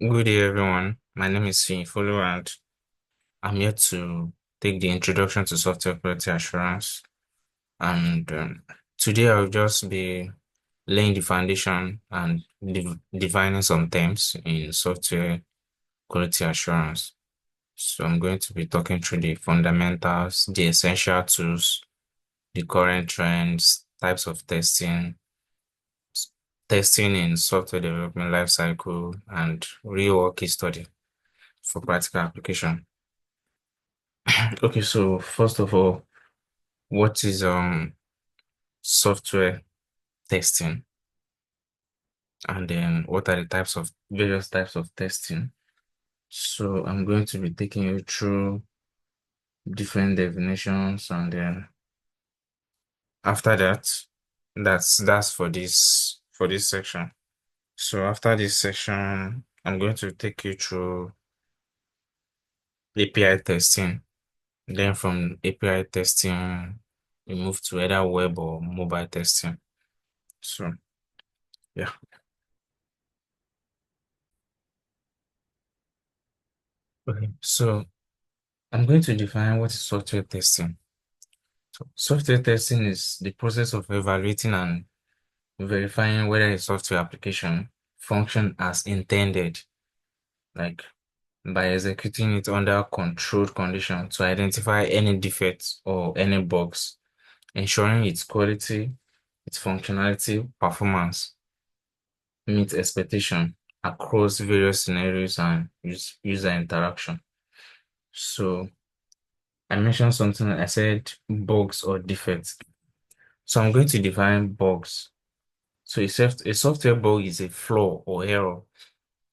Good day, everyone. My name is Follow, and I'm here to take the introduction to software quality assurance. And today I'll just be laying the foundation and defining some terms in software quality assurance. So I'm going to be talking through the fundamentals, the essential tools, the current trends, types of testing in software development lifecycle, and real work case study for practical application. Okay, so first of all, what is software testing? And then what are the various types of testing? So I'm going to be taking you through different definitions, and then after that, that's for this section. So after this section, I'm going to take you through API testing. Then from API testing, we move to either web or mobile testing. So yeah. Okay. So I'm going to define what is software testing. So software testing is the process of evaluating and verifying whether a software application function as intended, like by executing it under controlled conditions to identify any defects or any bugs, ensuring its quality, its functionality, performance meets expectation across various scenarios and user interaction. So I mentioned something, I said bugs or defects. So I'm going to define bugs. So a software bug is a flaw or error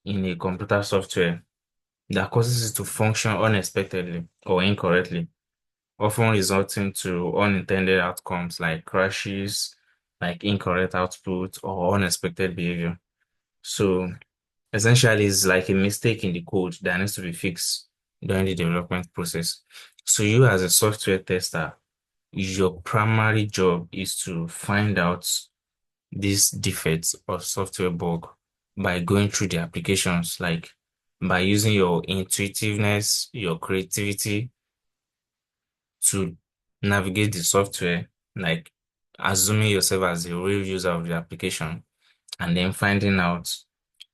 in a computer software that causes it to function unexpectedly or incorrectly, often resulting to unintended outcomes like crashes, like incorrect output or unexpected behavior. So essentially, it's like a mistake in the code that needs to be fixed during the development process. So you as a software tester, your primary job is to find out these defects of software bug by going through the applications, like by using your intuitiveness, your creativity to navigate the software, like assuming yourself as a real user of the application, and then finding out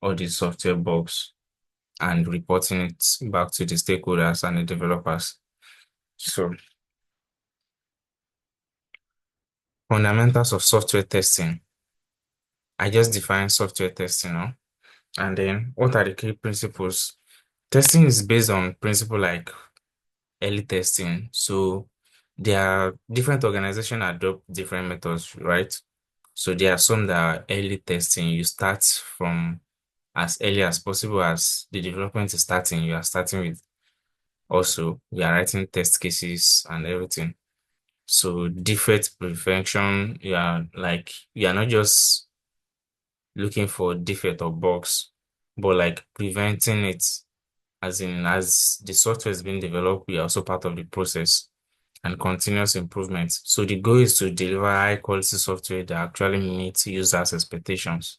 all these software bugs and reporting it back to the stakeholders and the developers. So, fundamentals of software testing. I just defined software testing now. And then what are the key principles? Testing is based on principle like early testing. So there are different organizations adopt different methods, right? So there are some that are early testing. You start from as early as possible as the development is starting. You are starting with also we are writing test cases and everything. So defect prevention, you are not just looking for defect or bugs, but like preventing it. As in, as the software is being developed, we are also part of the process and continuous improvement. So the goal is to deliver high quality software that actually meets users' expectations.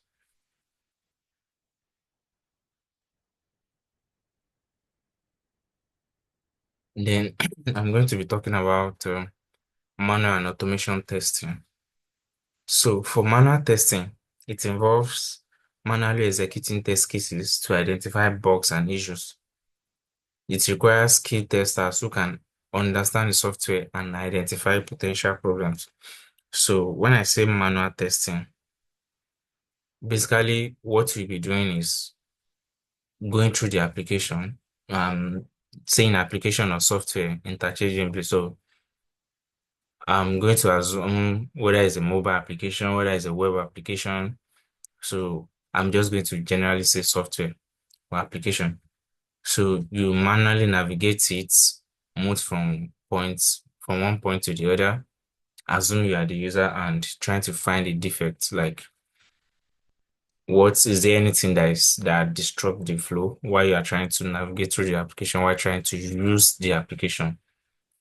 Then I'm going to be talking about manual and automation testing. So for manual testing, it involves manually executing test cases to identify bugs and issues. It requires skilled testers who can understand the software and identify potential problems. So when I say manual testing, basically what we'll be doing is going through the application, saying application or software interchangeably. So I'm going to assume whether it's a mobile application, whether it's a web application. So I'm just going to generally say software or application. So you manually navigate it, move from one point to the other, assume you are the user and trying to find a defect, like what is there anything that disrupt the flow while you are trying to navigate through the application, while trying to use the application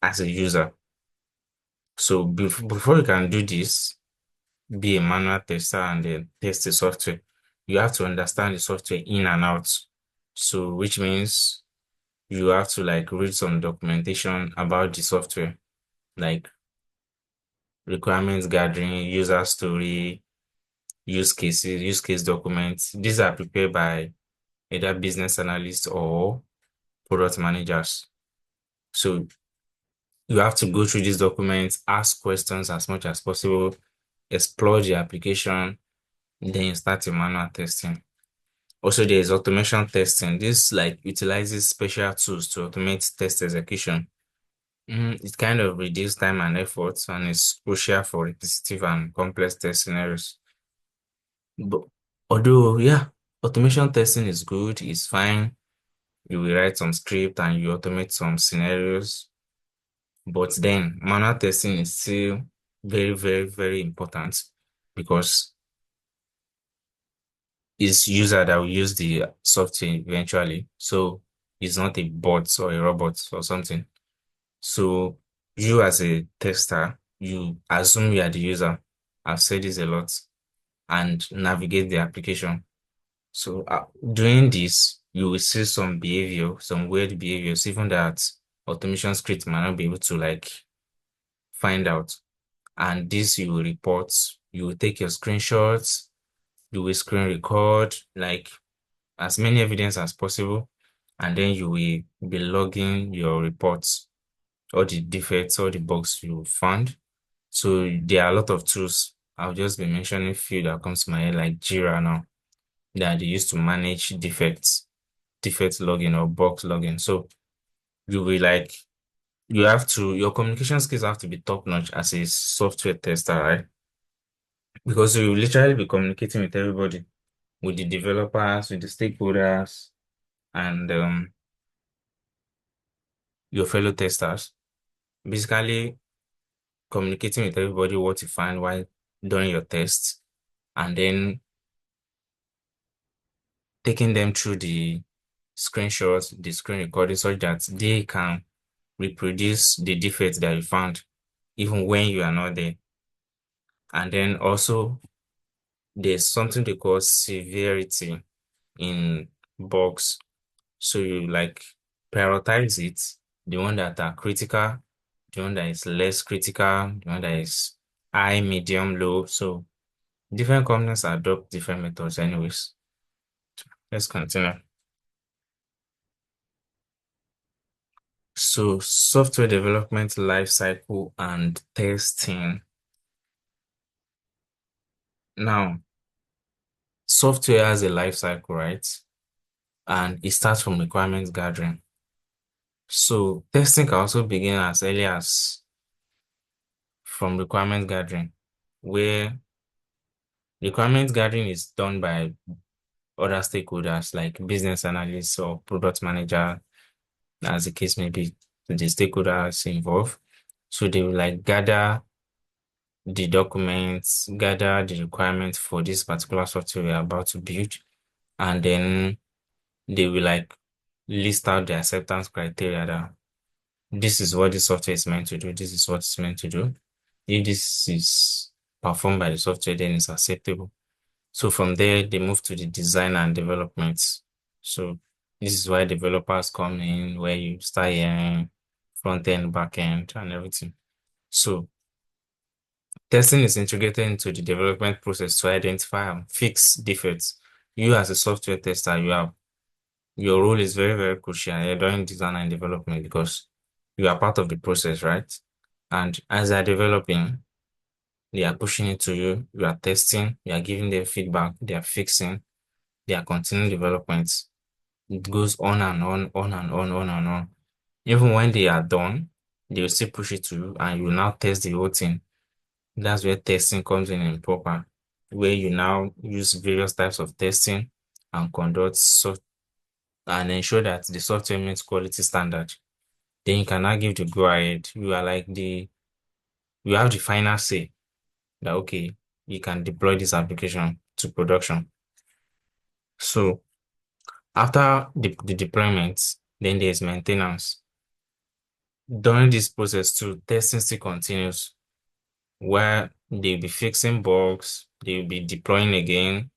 as a user. So before you can do this, be a manual tester and then test the software, you have to understand the software in and out. So which means you have to like read some documentation about the software, like requirements gathering, user story, use cases, use case documents. These are prepared by either business analysts or product managers. So you have to go through these documents, ask questions as much as possible, explore the application, then you start your manual testing. Also, there is automation testing. This like utilizes special tools to automate test execution. It kind of reduces time and effort and is crucial for repetitive and complex test scenarios. But although, yeah, automation testing is good, it's fine. You will write some script and you automate some scenarios. But then manual testing is still very, very, very important because it's user that will use the software eventually. So it's not a bot or a robot or something. So you as a tester, you assume you are the user. I've said this a lot and navigate the application. So doing this, you will see some behavior, some weird behaviors, even that automation script might not be able to like find out. And this you will report, you will take your screenshots, you will screen record, like as many evidence as possible, and then you will be logging your reports, all the defects, all the bugs you found. So there are a lot of tools. I'll just be mentioning a few that comes to my head, like Jira now, that they use to manage defects, defect logging or bugs logging. So you will like you have to your communication skills have to be top notch as a software tester, right? Because you will literally be communicating with everybody, with the developers, with the stakeholders, and your fellow testers. Basically, communicating with everybody what you find while doing your tests, and then taking them through the screenshots, the screen recording, so that they can reproduce the defects that you found, even when you are not there. And then also, there's something they call severity in bugs. So you like prioritize it, the one that are critical, the one that is less critical, the one that is high, medium, low. So different companies adopt different methods anyways. Let's continue. So software development life cycle and testing. Now, software has a life cycle, right? And it starts from requirements gathering. So testing can also begin as early as from requirement gathering, where requirement gathering is done by other stakeholders like business analysts or product manager, as the case may be, the stakeholders involved. So they will like gather the documents, gather the requirements for this particular software we're about to build, and then they will like list out the acceptance criteria that this is what the software is meant to do, this is what it's meant to do. If this is performed by the software, then it's acceptable. So from there, they move to the design and development. So this is why developers come in, where you start hearing front end, back end, and everything. So testing is integrated into the development process to identify and fix defects. You as a software tester, your role is very, very crucial here during design and development because you are part of the process, right? And as they're developing, they are pushing it to you, you are testing, you are giving them feedback, they are fixing, they are continuing development. It goes on and on and on and on. Even when they are done, they will still push it to you and you will now test the whole thing. That's where testing comes in proper, where you now use various types of testing and conduct soft and ensure that the software meets quality standard. Then you can now give the go ahead. You have the final say that okay, you can deploy this application to production. So after the deployment, then there's maintenance. During this process too, testing still continues where they'll be fixing bugs, they'll be deploying again,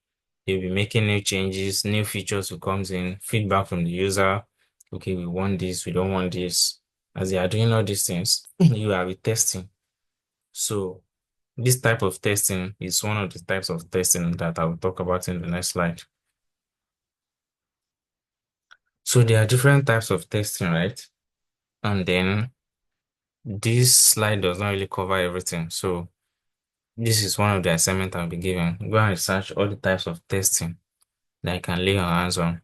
They'll be making new changes, new features will comes in, feedback from the user. Okay, we want this, we don't want this. As they are doing all these things, you are with testing. So this type of testing is one of the types of testing that I will talk about in the next slide. So there are different types of testing, right? And then this slide does not really cover everything. So this is one of the assignments I'll be given. Go and research all the types of testing that you can lay your hands on.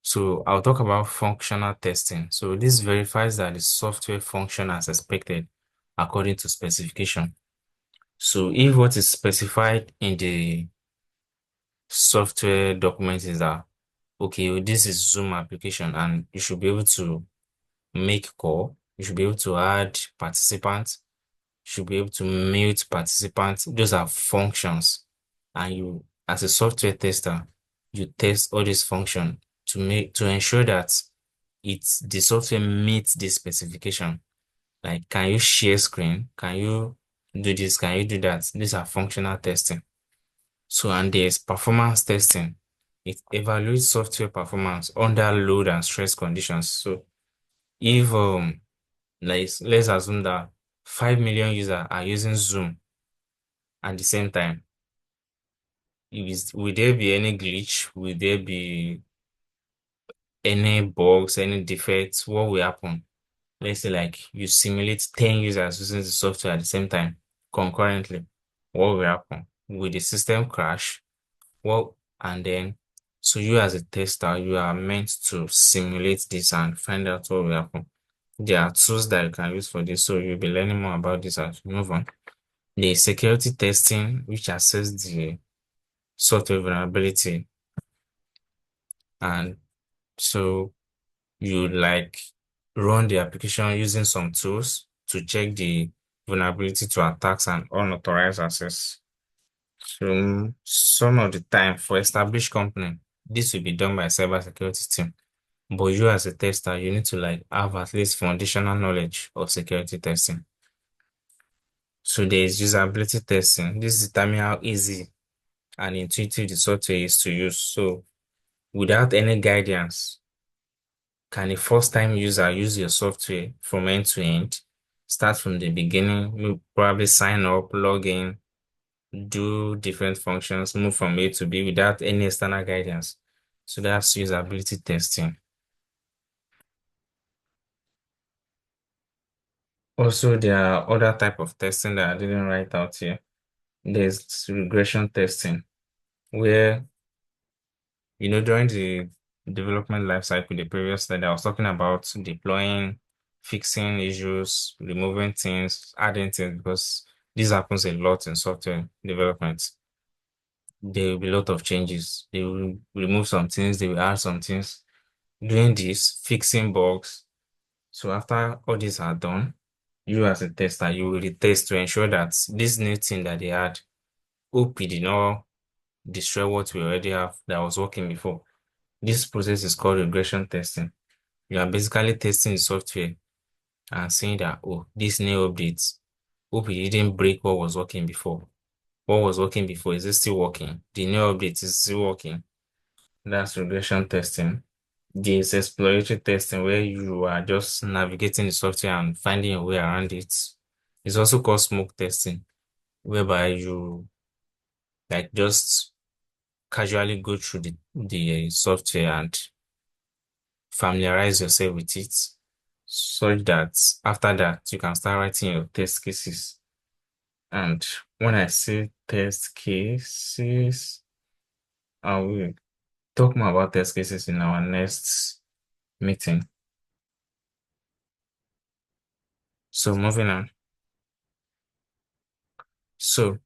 So I'll talk about functional testing. So this verifies that the software functions as expected according to specification. So if what is specified in the software document is that, okay, this is Zoom application and you should be able to make call, you should be able to add participants, you should be able to mute participants. Those are functions. And you, as a software tester, you test all these functions to ensure that the software meets this specification. Like, can you share screen? Can you do this? Can you do that? These are functional testing. So, and there's performance testing. It evaluates software performance under load and stress conditions. So, if let's assume that 5 million users are using Zoom at the same time, will there be any glitch? Will there be any bugs, any defects? What will happen? Let's say like you simulate 10 users using the software at the same time concurrently. What will happen? Will the system crash? Well, and then, so you as a tester, you are meant to simulate this and find out what will happen. There are tools that you can use for this, so you'll be learning more about this as we move on. The security testing, which assess the software vulnerability, and so you like run the application using some tools to check the vulnerability to attacks and unauthorized access. So some of the time for established company, this will be done by cybersecurity team. But you as a tester, you need to like have at least foundational knowledge of security testing. So there is usability testing. This determines how easy and intuitive the software is to use. So without any guidance, can a first-time user use your software from end to end? Start from the beginning, you probably sign up, log in, do different functions, move from A to B without any external guidance. So that's usability testing. Also, there are other type of testing that I didn't write out here. There's regression testing, where, during the development lifecycle, the previous slide, I was talking about deploying, fixing issues, removing things, adding things, because this happens a lot in software development. There will be a lot of changes. They will remove some things, they will add some things. Doing this, fixing bugs. So after all these are done, you as a tester, you will retest to ensure that this new thing that they had, hope it did not destroy what we already have that was working before. This process is called regression testing. You are basically testing the software and saying that, oh, this new update, hope it didn't break what was working before. What was working before, is it still working? The new update is still working. That's regression testing. There's exploratory testing where you are just navigating the software and finding your way around it. It's also called smoke testing, whereby you like just casually go through the software and familiarize yourself with it such that after that you can start writing your test cases. And when I say test cases, I will talk more about test cases in our next meeting. So moving on. So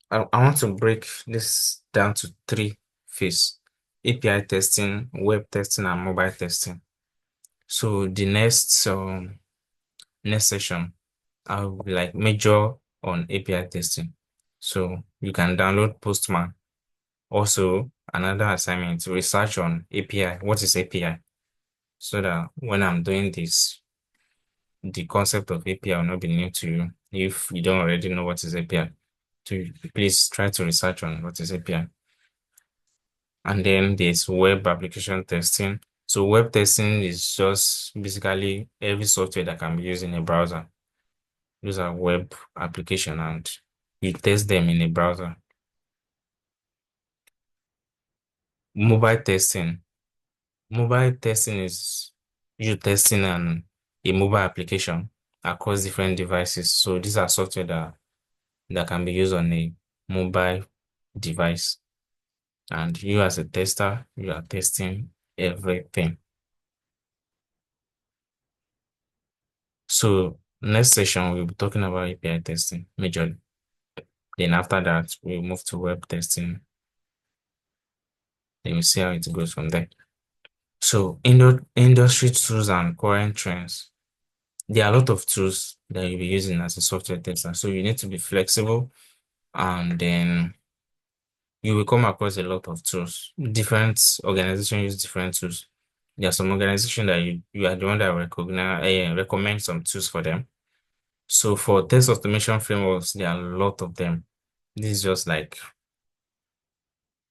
I want to break this down to three phases: API testing, web testing, and mobile testing. So the next session, I'll be like major on API testing. So you can download Postman. Also, another assignment, research on API. What is API? So that when I'm doing this, the concept of API will not be new to you if you don't already know what is API. So please try to research on what is API. And then there's web application testing. So web testing is just basically every software that can be used in a browser. Those are web application and you test them in a browser. Mobile testing. Mobile testing is you testing a mobile application across different devices. So these are software that can be used on a mobile device. And you as a tester, you are testing everything. So next session, we'll be talking about API testing majorly. Then after that, we'll move to web testing. Then we'll see how it goes from there. So industry tools and current trends. There are a lot of tools that you'll be using as a software tester. So you need to be flexible and then you will come across a lot of tools. Different organizations use different tools. There are some organizations that you are the one that recommend some tools for them. So for test automation frameworks, there are a lot of them. This is just like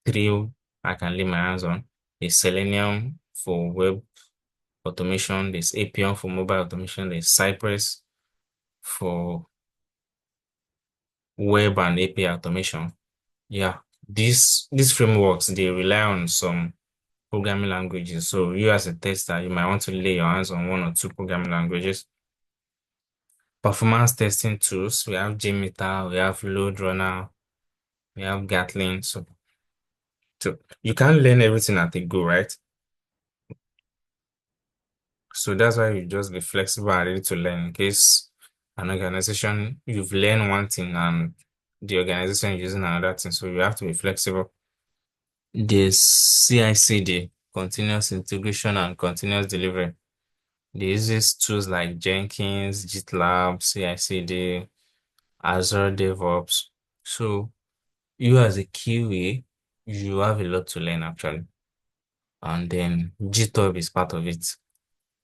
three I can lay my hands on. There's Selenium for web automation. There's Apion for mobile automation. There's Cypress for web and API automation. Yeah, these frameworks, they rely on some programming languages. So you as a tester, you might want to lay your hands on one or two programming languages. Performance testing tools, we have JMeter, we have Load Runner, we have Gatling. So you can't learn everything at a go, right? So that's why you just be flexible and ready to learn in case an organization, you've learned one thing and the organization is using another thing. So you have to be flexible. There's CI/CD, continuous integration and continuous delivery. They use tools like Jenkins, GitLab, CI/CD, Azure DevOps. So you as a QA, you have a lot to learn actually. And then GitHub is part of it.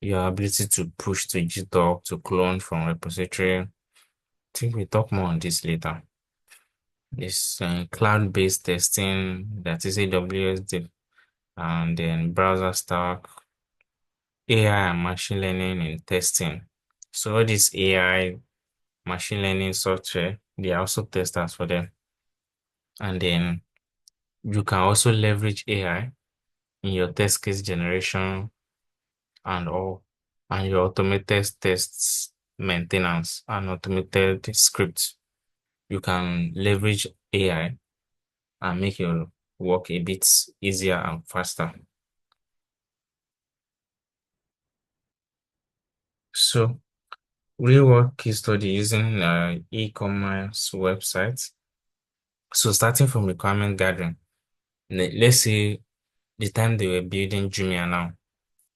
Your ability to push to GitHub, to clone from repository. I think we talk more on this later. This cloud-based testing, that is AWS, and then browser stack, AI and machine learning in testing. So all this AI, machine learning software, they are also testers for them. And then you can also leverage AI in your test case generation and all, and your automated tests maintenance and automated scripts. You can leverage AI and make your work a bit easier and faster. So real world case study using e-commerce websites. So starting from requirement gathering, let's say the time they were building Jumia now,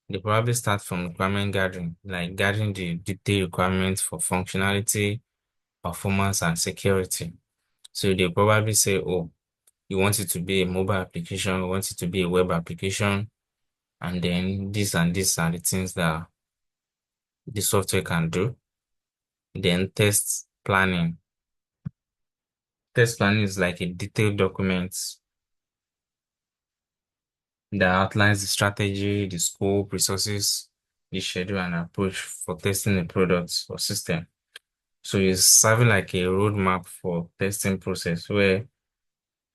they probably start from requirement gathering, like gathering the detailed requirements for functionality, performance, and security. So they probably say, oh, you want it to be a mobile application, you want it to be a web application, and then this and this are the things that the software can do. Then test planning. Test planning is like a detailed document that outlines the strategy, the scope, resources, the schedule, and approach for testing the product or system. So it's serving like a roadmap for testing process where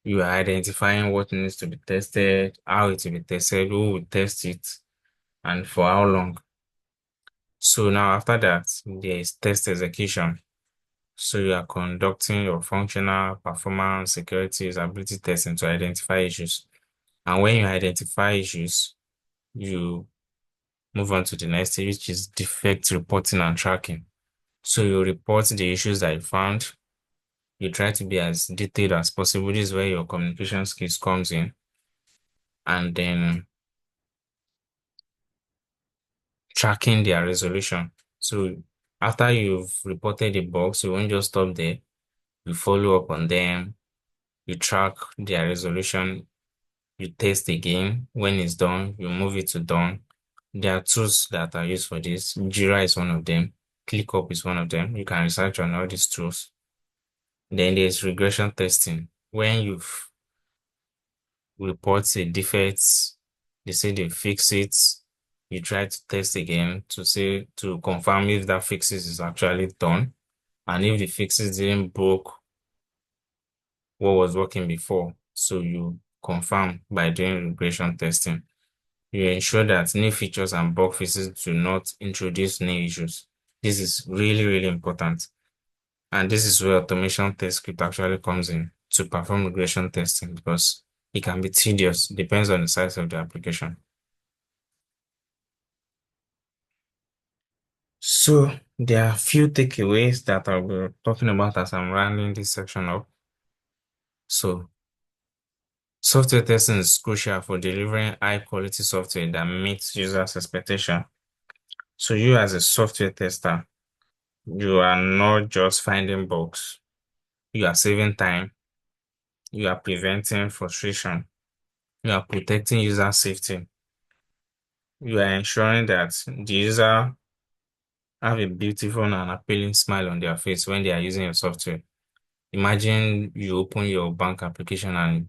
you are identifying what needs to be tested, how it will be tested, who will test it, and for how long. So now after that, there is test execution. So you are conducting your functional, performance, security, usability testing to identify issues. And when you identify issues, you move on to the next stage, which is defect reporting and tracking. So you report the issues that you found. You try to be as detailed as possible. This is where your communication skills comes in. And then tracking their resolution. So after you've reported the bugs, you won't just stop there. You follow up on them. You track their resolution. You test again. When it's done, you move it to done. There are tools that are used for this. Jira is one of them. ClickUp is one of them. You can research on all these tools. Then there's regression testing. When you've reports a defect, they say they fix it. You try to test again to confirm if that fixes is actually done. And if the fixes didn't broke what was working before, so you confirm by doing regression testing. You ensure that new features and bug fixes do not introduce new issues. This is really, really important. And this is where automation test script actually comes in to perform regression testing because it can be tedious, depends on the size of the application. So there are a few takeaways that I'll be talking about as I'm rounding this section up. So software testing is crucial for delivering high quality software that meets users' expectation. So you as a software tester, you are not just finding bugs, you are saving time, you are preventing frustration, you are protecting user safety, you are ensuring that the user have a beautiful and appealing smile on their face when they are using your software. Imagine you open your bank application and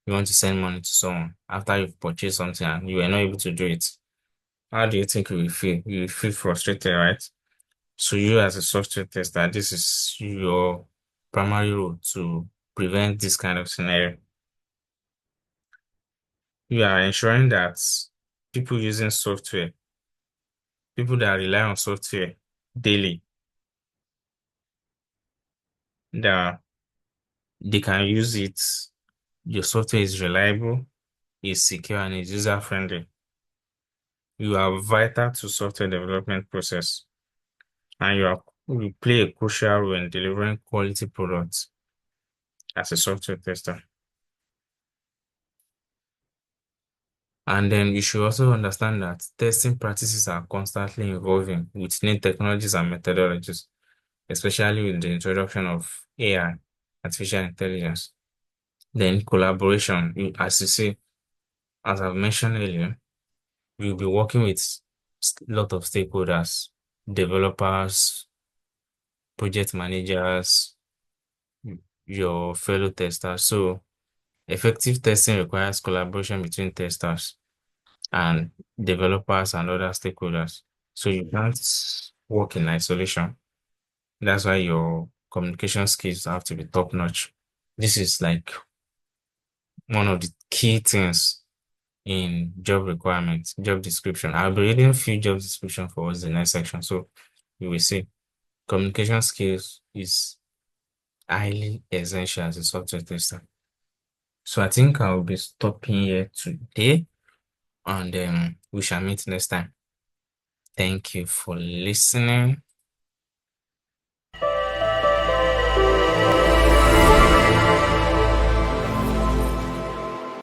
you want to send money to someone after you've purchased something and you were not able to do it. How do you think you will feel? You will feel frustrated, right? So you as a software tester, this is your primary role to prevent this kind of scenario. You are ensuring that people using software, people that rely on software daily, that they can use it. Your software is reliable, is secure, and is user-friendly. You are vital to software development process, and you play a crucial role in delivering quality products as a software tester. And then you should also understand that testing practices are constantly evolving with new technologies and methodologies, especially with the introduction of AI, artificial intelligence. Then collaboration, as you see, as I've mentioned earlier, you'll be working with a lot of stakeholders, developers, project managers, your fellow testers. So effective testing requires collaboration between testers and developers and other stakeholders. So you can't work in isolation. That's why your communication skills have to be top notch. This is like one of the key things in job requirements, job description. I'll be reading a few job description for us in the next section. So you will see communication skills is highly essential as a software tester. So I think I'll be stopping here today and we shall meet next time. Thank you for listening.